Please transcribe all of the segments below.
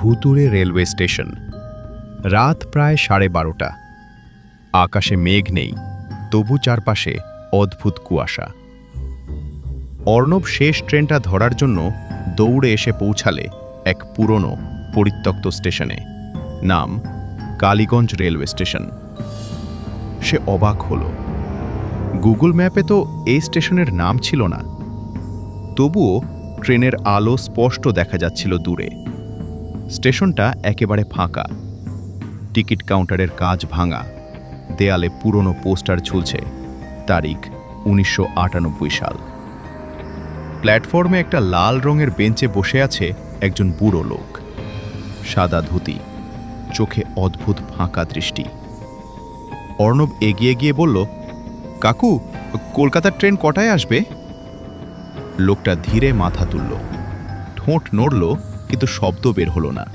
ভুতুড়ে railway station. রাত প্রায় 12:30। আকাশে মেঘ নেই, তবু চারপাশে অদ্ভুত কুয়াশা। অর্ণব শেষ ট্রেনটা ধরার জন্য দৌড়ে এসে পৌঁছালে এক পুরনো পরিত্যক্ত স্টেশনে। নাম কালীগঞ্জ রেলওয়ে স্টেশন। সে অবাক হল। গুগল ম্যাপে তো এই স্টেশনের নাম ছিল না। তবুও ট্রেনের আলো স্পষ্ট দেখা যাচ্ছিল দূরে। স্টেশনটা একেবারে ফাঁকা। টিকিট কাউন্টারের কাঁচ ভাঙা, দেয়ালে পুরনো পোস্টার ঝুলছে। তারিখ 1998 সাল। প্ল্যাটফর্মে একটা লাল রঙের বেঞ্চে বসে আছে একজন বুড়ো লোক। সাদা ধুতি, চোখে অদ্ভুত ফাঁকা দৃষ্টি। অর্ণব এগিয়ে গিয়ে বলল, কাকু, কলকাতার ট্রেন কটায় আসবে? লোকটা ধীরে মাথা তুলল, ঠোঁট নড়ল, কিন্তু শব্দ বের হলো না।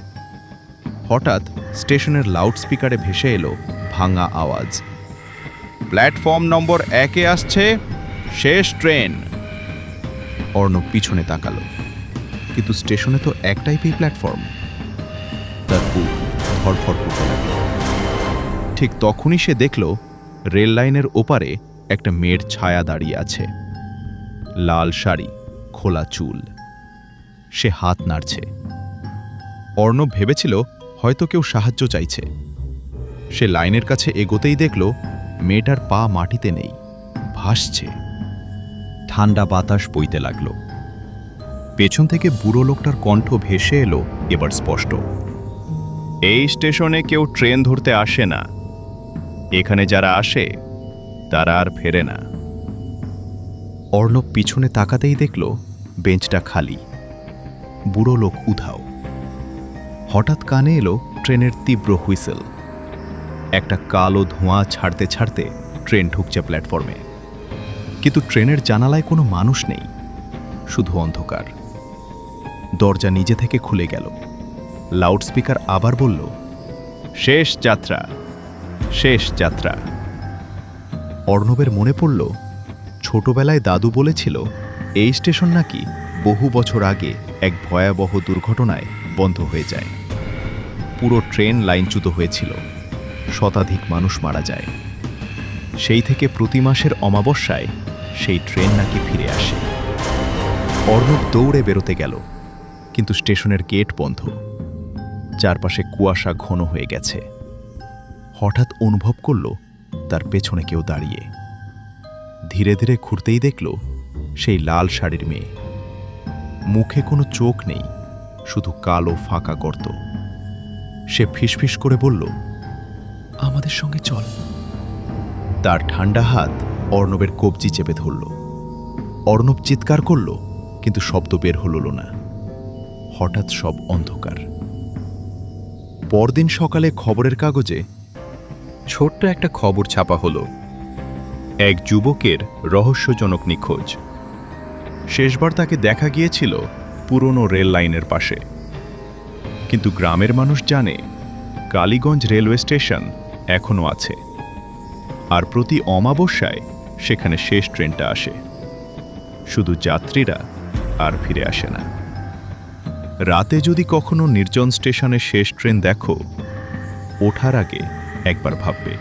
হঠাৎ স্টেশনের লাউডস্পিকারে ভেসে এলো ভাঙা আওয়াজ, প্ল্যাটফর্ম নম্বর 1-এ আসছে শেষ ট্রেন। অর্ণব পিছনে তাকালো, কিন্তু স্টেশনে তো একটাই প্ল্যাটফর্ম। তার বুক ধড়ফড় করতে লাগল। ঠিক তখনই সে দেখল রেল লাইনের ওপারে একটা মেয়ের ছায়া দাঁড়িয়ে আছে। লাল শাড়ি, খোলা চুল। সে হাত নাড়ছে। অর্ণব ভেবেছিল হয়তো কেউ সাহায্য চাইছে। সে লাইনের কাছে এগোতেই দেখল মেয়েটার পা মাটিতে নেই, ভাসছে। ঠান্ডা বাতাস বইতে লাগল। পেছন থেকে বুড়ো লোকটার কণ্ঠ ভেসে এলো এবার স্পষ্ট, এই স্টেশনে কেউ ট্রেন ধরতে আসে না। এখানে যারা আসে তারা আর ফেরে না। অর্ণব পিছনে তাকাতেই দেখল বেঞ্চটা খালি, বুড়ো লোক উধাও। হঠাৎ কানে এলো ট্রেনের তীব্র হুইসেল। একটা কালো ধোঁয়া ছাড়তে ছাড়তে ট্রেন ঢুকছে প্ল্যাটফর্মে। কিন্তু ট্রেনের জানালায় কোনো মানুষ নেই, শুধু অন্ধকার। দরজা নিজে থেকে খুলে গেল। লাউডস্পিকার আবার বলল, শেষ যাত্রা, শেষ যাত্রা। অর্ণবের মনে পড়ল ছোটবেলায় দাদু বলেছিল এই স্টেশন নাকি বহু বছর আগে এক ভয়াবহ দুর্ঘটনায় বন্ধ হয়ে যায়। পুরো ট্রেন লাইনচ্যুত হয়েছিল, শতাধিক মানুষ মারা যায়। সেই থেকে প্রতি মাসের অমাবস্যায় সেই ট্রেন নাকি ফিরে আসে। অর্ণব দৌড়ে বেরোতে গেল, কিন্তু স্টেশনের গেট বন্ধ। চারপাশে কুয়াশা ঘন হয়ে গেছে। হঠাৎ অনুভব করল তার পেছনে কেউ দাঁড়িয়ে। ধীরে ধীরে ঘুরতেই দেখল সেই লাল শাড়ির মেয়ে। মুখে কোনো চোখ নেই, শুধু কালো ফাঁকা গর্ত। সে ফিসফিস করে বলল, আমাদের সঙ্গে চল। তার ঠান্ডা হাত অর্ণবের কবজি চেপে ধরল। অর্ণব চিৎকার করল, কিন্তু শব্দ বের হল না। হঠাৎ সব অন্ধকার। পরদিন সকালে খবরের কাগজে ছোট্ট একটা খবর ছাপা হলো, এক যুবকের রহস্যজনক নিখোঁজ। শেষবার তাকে দেখা গিয়েছিল পুরনো রেল লাইনের পাশে। কিন্তু গ্রামের মানুষ জানে কালীগঞ্জ রেলওয়ে স্টেশন এখনও আছে, আর প্রতি অমাবস্যায় সেখানে শেষ ট্রেনটা আসে। শুধু যাত্রীরা আর ফিরে আসে না। রাতে যদি কখনো নির্জন স্টেশনে শেষ ট্রেন দেখো, ওঠার আগে একবার ভাববে